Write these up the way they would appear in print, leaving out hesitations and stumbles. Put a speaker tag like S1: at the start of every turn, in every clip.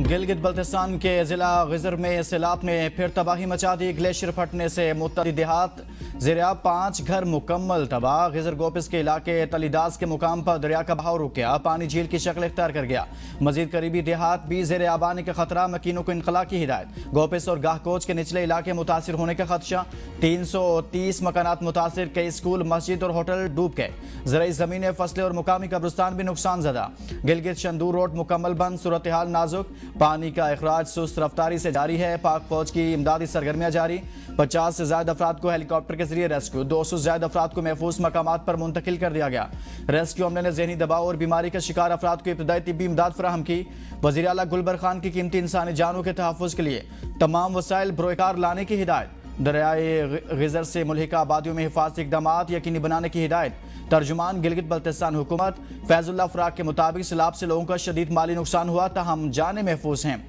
S1: गिलगित बल्तिस्तान के जिला गिजर में सैलाब ने फिर तबाही मचा दी। ग्लेशियर फटने से मुत्तदी देहात ज़ेर-ए-आब 5 घर मुकम्मल तबाह। गिजर गोपिस के इलाके तलीदास के मुकाम पर दरिया का बहाव रुक गया, पानी झील की शक्ल इख्तियार कर गया। मजीद करीबी देहात भी ज़ेर-ए-आब आने का खतरा, मकीनों को इनखला की हिदायत। गोपिस और गाहकोच के निचले इलाके मुतासिर होने का खदशा। 330 मकानात मुतासिर, कई स्कूल, मस्जिद और होटल डूब गए। ज़राई ज़मीनें, फसलें और मुकामी कब्रिस्तान भी नुकसान ज़दा। गिलगित शंदूर रोड मुकम्मल बंद, सूरत हाल नाजुक। पानी का अखराज सुस्त रफ्तारी से जारी है। पाक फौज की इमदादी सरगर्मियां जारी। 50 से ज्यादा अफराद को हेलीकॉप्टर के जरिए रेस्क्यू, 200 से ज्यादा अफराद को महफूज मकामात पर मुंतकिल कर दिया गया। रेस्क्यू अमले ने जहनी दबाव और बीमारी का शिकार अफराद को इब्तदाई तिब्बी इमदाद फराहम की। वज़ीर आला गुलबर खान की कीमती इंसानी जानों के तहफ़्फ़ुज़ के लिए तमाम वसाइल बरोकार लाने की हिदायत। दरियाए गिजर से मुल्हिका आबादियों में हिफाजती इक़दामात यकीनी बनाने की हिदायत। तर्जुमान गिलगित बल्तिस्तान हुकूमत फैजुल्लाह फराक के मुताबिक सैलाब से लोगों का शदीद माली नुकसान हुआ, ताहम जाने महफूज हैं।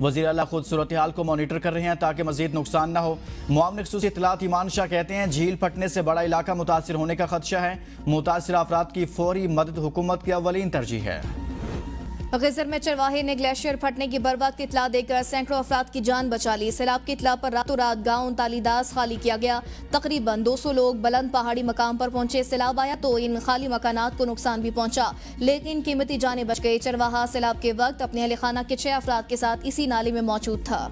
S1: वज़ीर आला खुद सूरत हाल को मॉनिटर कर रहे हैं ताकि मजीद नुकसान न हो। मुआविन ख़ुसूसी इत्तलात ईमान शाह कहते हैं झील फटने से बड़ा इलाका मुतासिर होने का खदशा है। मुतासिर अफराद की फौरी मदद हुकूमत की अव्वलीन तरजीह है।
S2: गिजर में चरवाहे ने ग्लेशियर फटने की बरवक्त इतला देकर सैकड़ों अफराद की जान बचा ली। सैलाब की इतला पर रातों रात गांव तालीदास खाली किया गया। तकरीबन 200 लोग बुलंद पहाड़ी मकाम पर पहुंचे। सैलाब आया तो इन खाली मकानात को नुकसान भी पहुंचा, लेकिन कीमती जानें बच गई। चरवाहा सैलाब के वक्त अपने अहल खाना के 6 अफराद के साथ इसी नाले में मौजूद था।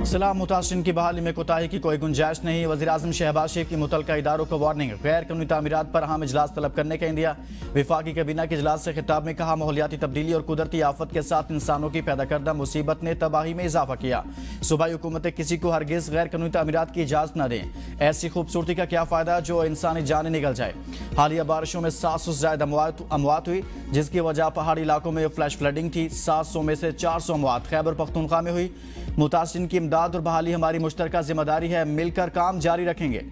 S1: सैलाब मुतासिरीन की बहाली में कोताही की कोई गुंजाइश नहीं। वज़ीर-ए-आज़म शहबाज शरीफ की मुतल्लिका इदारों को वार्निंग। गैर कानूनी तामीरात पर अहम इजलास तलब करने का इंदिया। विफाकी कैबिना के इजलास से खिताब में कहा, माहौलियाती तब्दीली और कुदरती आफत के साथ इंसानों की पैदा करदा मुसीबत ने तबाही में इजाफा किया। सूबाई हुकूमतें किसी को हरगिज गैर कानूनी तामीरात की इजाज़त न दें। ऐसी खूबसूरती का क्या फ़ायदा जो इंसानी जानें निकल जाए। हालिया बारिशों में 700 से ज़्यादा अमवात हुई, जिसकी वजह पहाड़ी इलाकों में फ्लैश फ्लडिंग थी। 700 में से 400 अमवात खैबर पख्तूनख्वा में हुई। मुतासिरीन की इमदाद और बहाली हमारी मुश्तरका जिम्मेदारी है, मिलकर काम जारी रखेंगे।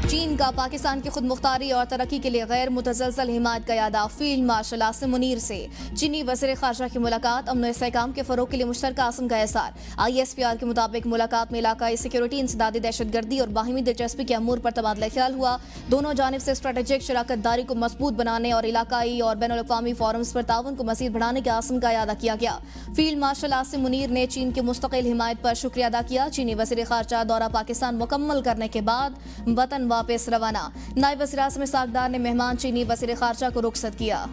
S2: चीन का पाकिस्तान की खुद मुख्तारी और तरक्की के लिए गैर मुतज़लज़ल हिमायत का यादा। फील्ड मार्शल आसिम मुनीर से चीनी वज़ीर ख़ारजा की मुलाकात। अमन इस्तेहकाम के फ़रोग़ के लिए मुश्तरका आज़म का एहसार। ISPR के मुताबिक मुलाकात में इलाकाई सिक्योरिटी, इंसदादी दहशतगर्दी और बाहिमी दिलचस्पी के अमूर पर तबादला ख्याल हुआ। दोनों जानिब से स्ट्रेटेजिक शराकत दारी को मजबूत बनाने और इलाकाई और बैनुल अक़वामी फोरम्स पर ताउन को मज़ीद बढ़ाने के आज़म का यादा किया गया। फील्ड मार्शल आसिम मुनीर ने चीन की मुस्तकिल हिमायत पर शुक्रिया अदा किया। चीनी वज़ीर ख़ारजा दौरा पाकिस्तान मुकम्मल करने के बाद वतन वापस रवाना। नायब वज़ीर आज़म सागदार ने मेहमान चीनी वज़ीर ख़ारजा को रुखसत किया।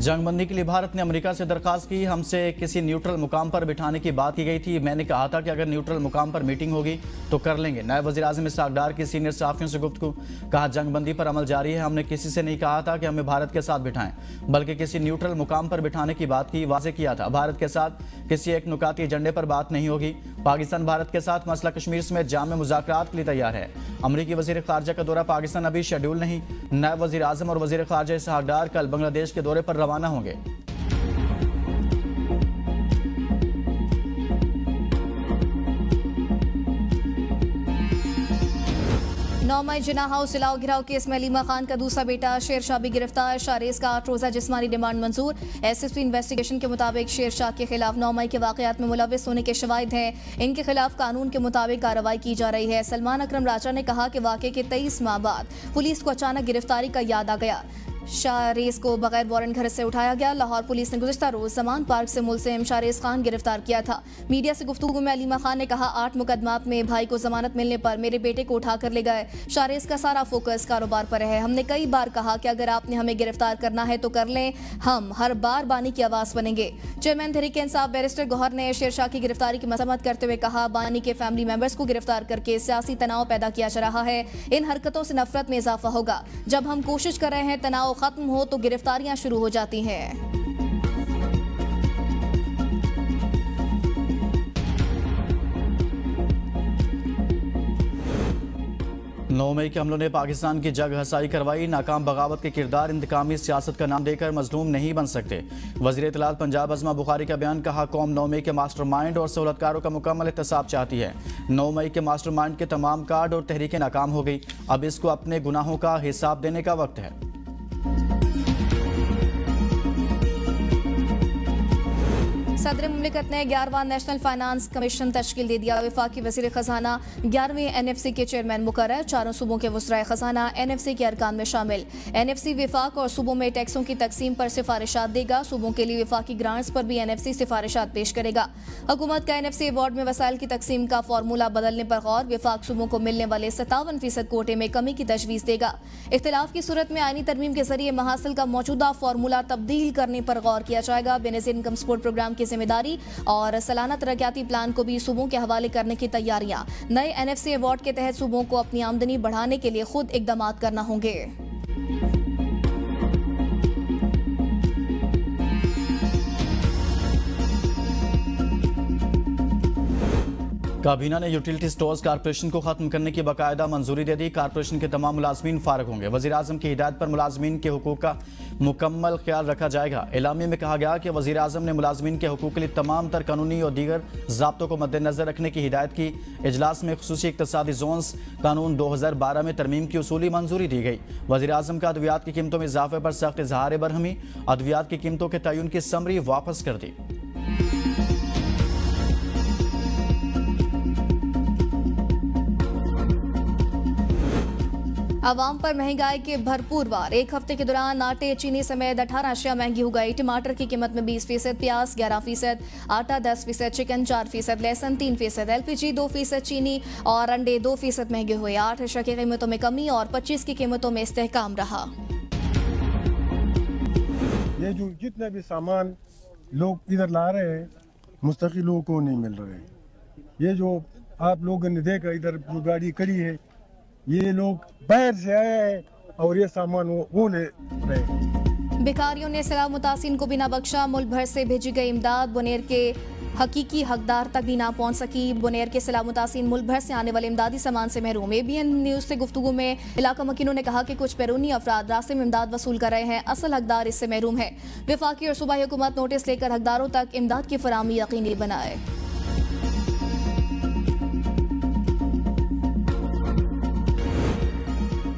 S1: जंगबंदी के लिए भारत ने अमेरिका से दरख्वास्त की। हमसे किसी न्यूट्रल मुकाम पर बिठाने की बात की गई थी। मैंने कहा था कि अगर न्यूट्रल मुकाम पर मीटिंग होगी तो कर लेंगे। नायब वज़ीर आज़म सागदार की सीनियर सहाफ़ियों से गुफ्तगू। कहा, जंगबंदी पर अमल जारी है। हमने किसी से नहीं कहा था कि हमें भारत के साथ बिठाएं, बल्कि किसी न्यूट्रल मुकाम पर बिठाने की बात की, वाज़ेह किया था। भारत के साथ किसी एक नुकाती एजेंडे पर बात नहीं होगी। पाकिस्तान भारत के साथ मसला कश्मीर समेत जामे मुज़ाकरात के लिए तैयार है। अमरीकी वज़ीर ख़ारजा का दौरा पाकिस्तान अभी शेड्यूल नहीं। नायब वज़ीर आज़म और वज़ीर ख़ारजा सागदार कल बांग्लादेश के दौरे पर रवाना होंगे।
S2: 9 मई जिना हाउस जलाओ घिराव केस में अलीमा खान का दूसरा बेटा शेर शाह भी गिरफ्तार। शाहरेज का 8 रोजा जिस्मानी रिमांड मंजूर। SSP इन्वेस्टिगेशन के मुताबिक शेर शाह के खिलाफ 9 मई के वाकयात में मुलविस होने के शवाहिद हैं। इनके खिलाफ कानून के मुताबिक कार्रवाई की जा रही है। सलमान अकरम राजा ने कहा कि वाकये के 23 माह बाद पुलिस को अचानक गिरफ्तारी का याद आ गया। शाहरेज को बगैर वारंट घर से उठाया गया। लाहौर पुलिस ने गुज़िश्ता रोज जमान पार्क से मुलजिम शाहरेज खान गिरफ्तार किया था। मीडिया से गुफ्तगू में अलीमा खान ने कहा, 8 मुकदमात में भाई को जमानत मिलने पर मेरे बेटे को उठा कर ले गए। शाहरेज का सारा फोकस कारोबार पर है। हमने कई बार कहा कि अगर आपने हमें गिरफ्तार करना है तो कर लें, हम हर बार बानी की आवाज़ बनेंगे। चेयरमैन तहरीक इंसाफ बैरिस्टर गौहर ने शेर शाह की गिरफ्तारी की मजम्मत करते हुए कहा, बानी के फैमिली मेंबर्स को गिरफ्तार करके सियासी तनाव पैदा किया जा रहा है। इन हरकतों से नफरत में इजाफा होगा। जब हम कोशिश कर रहे हैं तनाव खत्म हो तो गिरफ्तारियां शुरू हो जाती हैं।
S1: 9 मई के हमलों ने पाकिस्तान की जग हसाई करवाई। नाकाम बगावत के किरदार इंतकामी सियासत का नाम देकर मजलूम नहीं बन सकते। वज़ीर इत्तलात पंजाब अज़मा बुखारी का बयान। कहा, कौम 9 मई के मास्टर माइंड और सहूलतकारों का मुकम्मल एहतसाब चाहती है। 9 मई के मास्टर माइंड के तमाम कार्ड और तहरीकें नाकाम हो गई। अब इसको अपने गुनाहों का हिसाब देने का वक्त है।
S2: सदर मुमलिकत ने 11वां नेशनल फाइनेंस कमीशन तश्कील दे दिया। वफाकी वज़ीर खजाना 11वें NFC के चेयरमैन मुकर्रर। चारों सूबों के वज़राए खजाना NFC के अरकान में शामिल। NFC विफाक और सूबों में टैक्सों की तकसीम पर सिफारिशात देगा। सूबों के लिए वफाकी ग्रांट्स पर भी NFC सिफारिशात पेश करेगा। हुकूमत का NFC अवार्ड में वसाइल की तकसीम का फार्मूला बदलने पर गौर। विफाक सूबों को मिलने वाले 57% कोटे में कमी की तजवीज़ देगा। इख्तिलाफ की सूरत में आईनी तरमीम के जरिए महासिल का मौजूदा फार्मूला तब्दील करने पर गौर किया जाएगा। बेनज़ीर इनकम सपोर्ट प्रोग्राम की जिम्मेदारी और सालाना तरक्याती प्लान को भी सूबों के हवाले करने की तैयारियां। नए NFC अवार्ड के तहत सूबों को अपनी आमदनी बढ़ाने के लिए खुद इकदाम करना होंगे।
S1: काबीना ने यूटिलिटी स्टोर्स कारपोरेशन को खत्म करने की बाकायदा मंजूरी दे दी। कारपोरेशन के तमाम मुलाजमीन फारग होंगे। वज़ीर आज़म की हिदायत पर मुलाजमीन के हुकूक का मुकम्मल ख्याल रखा जाएगा। एलामिया में कहा गया कि वज़ीर आज़म ने मुलाजमीन के हुकूक के लिए तमाम तर कानूनी और दीगर ज़ाब्तों को मद्देनजर रखने की हिदायत की। इजलास में खुसूसी इक़्तिसादी जोन्स कानून 2012 में तरमीम की उसूली मंजूरी दी गई। वज़ीर आज़म का अद्वियात की कीमतों में इजाफे पर सख्त इजहार बरहमी। अद्वियात की कीमतों के तयन की समरी वापस कर दी।
S2: आवाम पर महंगाई के भरपूर वार। एक हफ्ते के दौरान आटे, चीनी समेत 18 अशिया महंगी हो गई। टमाटर की कीमत में 20%, प्याज 11%, आटा 10%, चिकन 4%, लहसुन 3%, LPG 2%, चीनी और अंडे 2% महंगे हुए। 8 अशिया की कीमतों में कमी और 25 की कीमतों में इस्तेहकाम रहा।
S3: ये जो जितने भी सामान लोग इधर ला रहे हैं मुस्तकिल लोगों को नहीं मिल रहे। ये जो आप लोगों ने देखा इधर जो गाड़ी खड़ी है ये लोग बाहर से आया है और ये सामान वो ले रहे हैं।
S2: भिखारियों ने सैलाब मुतासिन को बिना बख्शा। मुल्क भर से भेजी गई इमदाद बुनेर के हकीकी हकदार तक भी ना पहुंच सकी। बुनेर के सैलाब मुतासिन मुल्क भर से आने वाले इमदादी सामान से महरूम। ABN न्यूज से गुफ्तगू में इलाका मकीनों ने कहा कि कुछ बैरूनी अफराद रास्ते में इमदाद वसूल कर रहे हैं। असल हकदार इससे महरूम है। वफाकी और सूबाई हुकूमत नोटिस लेकर हकदारों तक इमदाद की फराहमी यकीनी बनाए।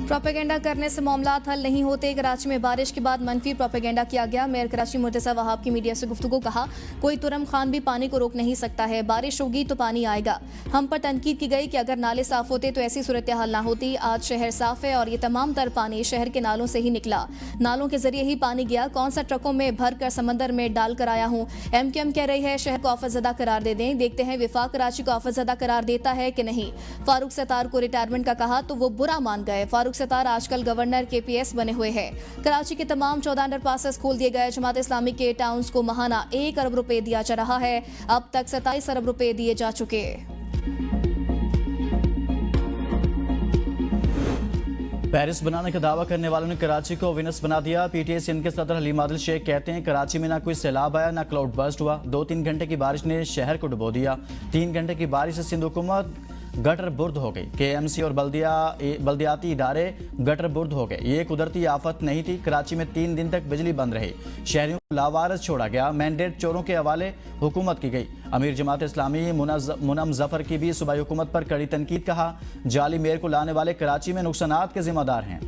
S2: प्रोपेगेंडा करने से मामलात हल नहीं होते। कराची में बारिश के बाद मनफी प्रोपेगेंडा किया गया। मेयर कराची मुर्तज़ा वहाब की मीडिया से गुफ्तगू कहा, कोई तुरम खान भी पानी को रोक नहीं सकता है। बारिश होगी तो पानी आएगा। हम पर तनकीद की गई कि अगर नाले साफ होते तो ऐसी सूरत हाल ना होती। आज शहर साफ है और ये तमाम तर पानी शहर के नालों से ही निकला। नालों के जरिए ही पानी गया। कौन सा ट्रकों में भर कर समंदर में डाल कर आया हूँ। MQM कह रही है शहर को आफतज़दा करार दे दें। देखते हैं वफाक कराची को आफतज़दा करार देता है कि नहीं। फारूक सत्तार को रिटायरमेंट का कहा तो वो बुरा मान गए। फारूक सत्तार आजकल गवर्नर KPS बने हुए हैं। कराची के तमाम 14 अंडरपासेस खोल दिए गए। जमात इस्लामी के टाउन्स को महाना 1 अरब रुपए दिया जा रहा है। अब तक 27 अरब रुपए दिए जा चुके।
S1: पेरिस बनाने का दावा करने वालों ने कराची को विनस बना दिया। PTI सिंध के सदर हलीम आदिल शेख कहते हैं कराची में ना कोई सैलाब आया ना क्लाउड बर्स्ट हुआ। 2-3 घंटे की बारिश ने शहर को डुबो दिया। 3 घंटे की बारिश से सिंध हुकूमत गटर बुर्द हो गई। KMC और बल्दियाती इदारे गटर बुर्द हो गए। ये कुदरती आफत नहीं थी। कराची में 3 दिन तक बिजली बंद रही। शहरियों को लावारस छोड़ा गया। मैंडेट चोरों के हवाले हुकूमत की गई। अमीर जमात इस्लामी मुनम जफर की भी सूबाई हुकूमत पर कड़ी तनकीद। कहा जाली मेयर को लाने वाले कराची में नुकसानात के जिम्मेदार हैं।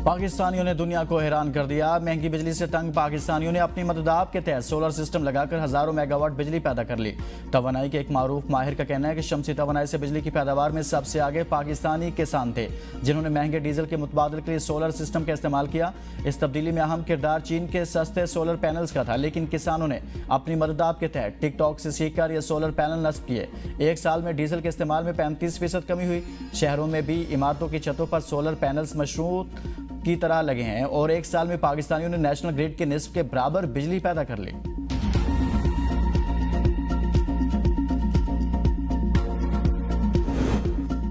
S1: पाकिस्तानियों ने दुनिया को हैरान कर दिया। महंगी बिजली से तंग पाकिस्तानियों ने अपनी मददाब के तहत सोलर सिस्टम लगाकर हजारों मेगावाट बिजली पैदा कर ली। तवानाई के एक मारूफ माहिर का कहना है कि शमसी तवानाई से बिजली की पैदावार में सबसे आगे पाकिस्तानी किसान थे, जिन्होंने महंगे डीजल के मुतबादल के लिए सोलर सिस्टम का इस्तेमाल किया। इस तब्दीली में अहम किरदार चीन के सस्ते सोलर पैनल्स का था, लेकिन किसानों ने अपनी मददाब के तहत टिकटॉक से सीखकर ये सोलर पैनल नस्ब किए। 1 साल में डीजल के इस्तेमाल में 35% कमी हुई। शहरों में भी इमारतों की छतों पर सोलर पैनल्स मशरूत की तरह लगे हैं और 1 साल में पाकिस्तानियों ने नेशनल ग्रिड के निस्फ के बराबर बिजली पैदा कर ली।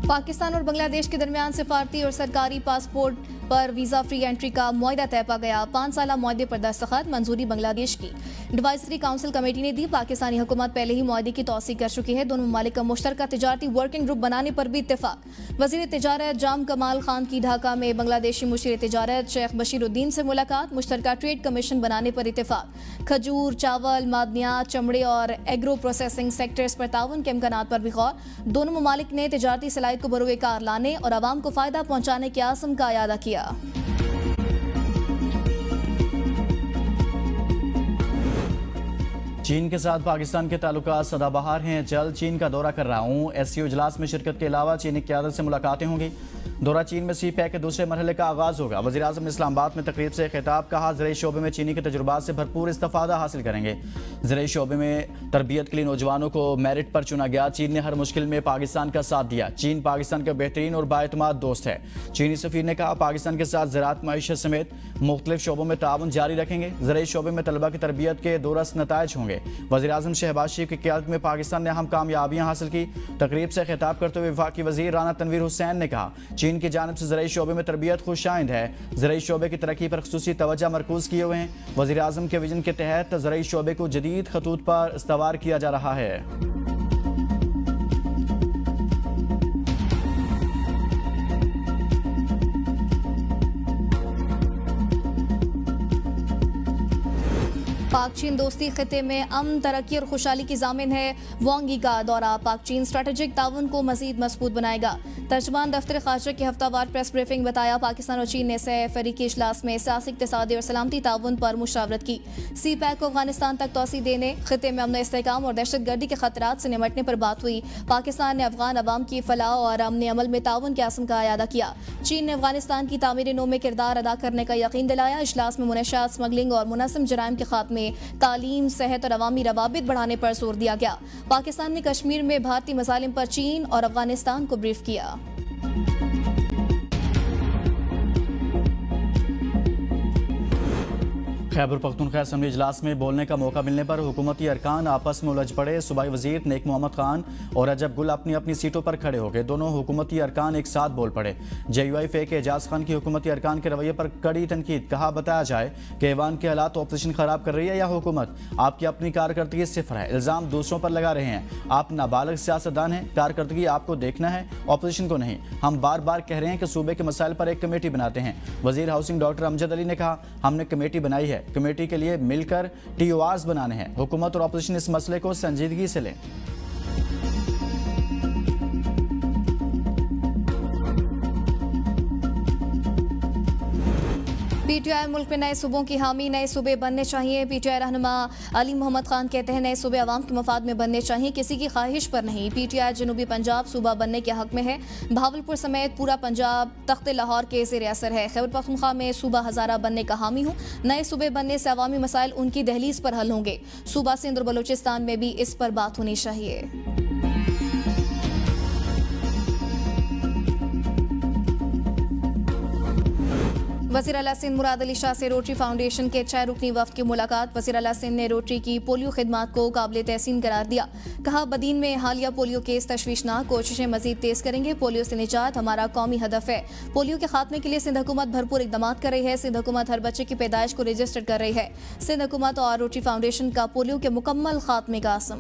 S2: पाकिस्तान और बांग्लादेश के दरमियान सिफारती और सरकारी पासपोर्ट पर वीजा फ्री एंट्री का मुआहदा तय पा गया। 5 साला मुआहदे पर दस्तखत। मंजूरी बांग्लादेश की एडवाइजरी काउंसिल कमेटी ने दी। पाकिस्तानी हुकूमत पहले ही मुआहदे की तौसीक कर चुकी है। दोनों ममालिक का मुश्तरका तिजारती वर्किंग ग्रुप बनाने पर भी इत्तेफाक। वजीर तिजारत जाम कमाल खान की ढाका में बांग्लादेशी मुशीर तिजारत शेख बशीरुद्दीन से मुलाकात। मुश्तरका ट्रेड कमीशन बनाने पर इत्तेफाक। खजूर, चावल, मादनियात, चमड़े और एग्रो प्रोसेसिंग सेक्टर्स पर ताउन के इम्कानात पर भी गौर। दोनों ममालिक ने तिजारती सलाहियत को बरोए कार लाने और आवाम को फायदा पहुंचाने के आज़म का इरादा किया।
S1: चीन के साथ पाकिस्तान के ताल्लुकात सदाबहार हैं। जल्द चीन का दौरा कर रहा हूँ। एससीओ इजलास में शिरकत के अलावा चीनी क़यादत से मुलाकातें होंगी। दौरा चीन में CPEC के दूसरे मरहले का आगाज़ होगा। वज़ीर-ए-आज़म ने इस्लामाबाद में तकरीब से खिताब कहा, ज़राई शोबे में चीनी के तजुर्बात से भरपूर इस्तिफ़ादा हासिल करेंगे। ज़राई शोबे में तरबियत के लिए नौजवानों को मेरिट पर चुना गया। चीन ने हर मुश्किल में पाकिस्तान का साथ दिया। चीन पाकिस्तान का बेहतरीन और बाएतमाद दोस्त है। चीनी सफ़ीर ने कहा, पाकिस्तान के साथ ज़राअत, मईशत समेत मुख्तलिफ शोबों में ताउन जारी रखेंगे। ज़राई शोबे में तलबा की तरबियत के दुरुस्त नताइज होंगे। वज़ीर-ए-आज़म शहबाज शरीफ की क़यादत में पाकिस्तान ने अहम कामयाबियाँ हासिल की। तकरीब से खिताब करते हुए वफाकी वज़ीर राना तनवीर हुसैन ने कहा, चीन की जानिब से ज़राई शोबे में तरबियत खुशाइंद है। ज़राई शोबे की तरक्की पर ख़ुसूसी तवज्जो मरकूज़ किए हुए हैं। वज़ीर-ए-आज़म के विजन के तहत ज़राई शोबे को जदीद खतूत पर इस्तवार किया जा रहा है।
S2: पाक चीन दोस्ती खिते में अमन, तरक्की और खुशहाली की ज़ामिन है। वांग यी का दौरा पाक चीन स्ट्रेटेजिक ताउन को मज़ीद मजबूत बनाएगा। तर्जुमान दफ्तर ख़ारजा की हफ्तावार प्रेस ब्रीफिंग बताया, पाकिस्तान और चीन ने सह फरीकी इजलास में सियासी, इक़्तिसादी और सलामती ताउन पर मुशावरत की। CPEC को अफगानिस्तान तक तोसी देने, खिते में अमन इस्तेहकाम और दहशतगर्दी के खतरात से निमटने पर बात हुई। पाकिस्तान ने अफगान अवाम की फलाह और अमन अमल में ताउन के आज़म का अयादा किया। चीन ने अफगानिस्तान की तामीर नौ में किरदार अदा करने का यकीन दिलाया। इजलास में मुनशियात, स्मगलिंग और मुनज़्ज़म जराइम के खात्मे, तालीम, सेहत और अवामी रवाबित बढ़ाने पर जोर दिया गया। पाकिस्तान ने कश्मीर में भारतीय मसालिम पर चीन और अफगानिस्तान को ब्रीफ किया।
S1: खैबर पख्तूनख्वा असम्बली इजलास में बोलने का मौका मिलने पर हुकूमती अरकान आपस में उलझ पड़े। सूबाई वजीर नेक मोहम्मद खान और रजब गुल अपनी अपनी सीटों पर खड़े हो गए। दोनों हुकूमती अरकान एक साथ बोल पड़े। JUIF के एजाज खान की हुकूमती अरकान के रवैये पर कड़ी तनकीद। कहा, बताया जाए कि ऐवान के हालात ऑपोजिशन खराब कर रही है या हुकूमत? आपकी अपनी कारकर्दगी सिफर है, इल्ज़ाम दूसरों पर लगा रहे हैं। आप नाबालिग सियासतदान हैं, कारकर्दगी आपको देखना है, ऑपोजिशन को नहीं। हम बार बार कह रहे हैं कि सूबे के मसाइल पर एक कमेटी बनाते हैं। वजीर हाउसिंग डॉक्टर अमजद अली ने कहा, हमने कमेटी बनाई है, कमेटी के लिए मिलकर TORs बनाने हैं। हुकूमत और ऑपोजिशन इस मसले को संजीदगी से लें।
S2: PTI मुल्क में नए सूबों की हामी, नए सूबे बनने चाहिए। PTI रहनुमा अली मोहम्मद खान कहते हैं, नए सूबे अवाम के मफाद में बनने चाहिए, किसी की ख्वाहिश पर नहीं। PTI जनूबी पंजाब सूबा बनने के हक में है। भावलपुर समेत पूरा पंजाब तख्ते लाहौर के ज़ेर असर है। खैबर पख्तूनख्वा में सूबा हज़ारा बनने का हामी हूँ। नए सूबे बनने से अवामी मसाइल उनकी दहलीज पर हल होंगे। सूबा सिंध और बलूचिस्तान में भी इस पर बात होनी चाहिए। वज़ीर आला सिंध मुराद अली शाह से रोटरी फाउंडेशन के 6 रुकनी वफ़द की मुलाकात। वज़ीर आला सिंध ने रोटरी की पोलियो खिदमात को काबिल तहसीन करार दिया। कहा, बदीन में हालिया पोलियो केस तशवीशनाक, कोशिशें मजीद तेज करेंगे। पोलियो से निजात हमारा कौमी हदफ है। पोलियो के खात्मे के लिए सिंध हुकूमत भरपूर इकदाम कर रही है। सिंध हुकूमत हर बच्चे की पैदाइश को रजिस्टर कर रही है। सिंध हुकूमत और रोटरी फाउंडेशन का पोलियो के मुकम्मल खात्मे का आज़म।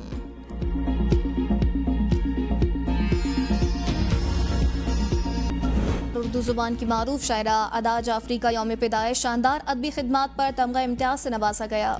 S2: उर्दू जुबान की मारूफ शायरा अदा जाफरी का यौम पैदाइश, शानदार अदबी खिदमात पर तमगा इम्तियाज से नवाजा गया।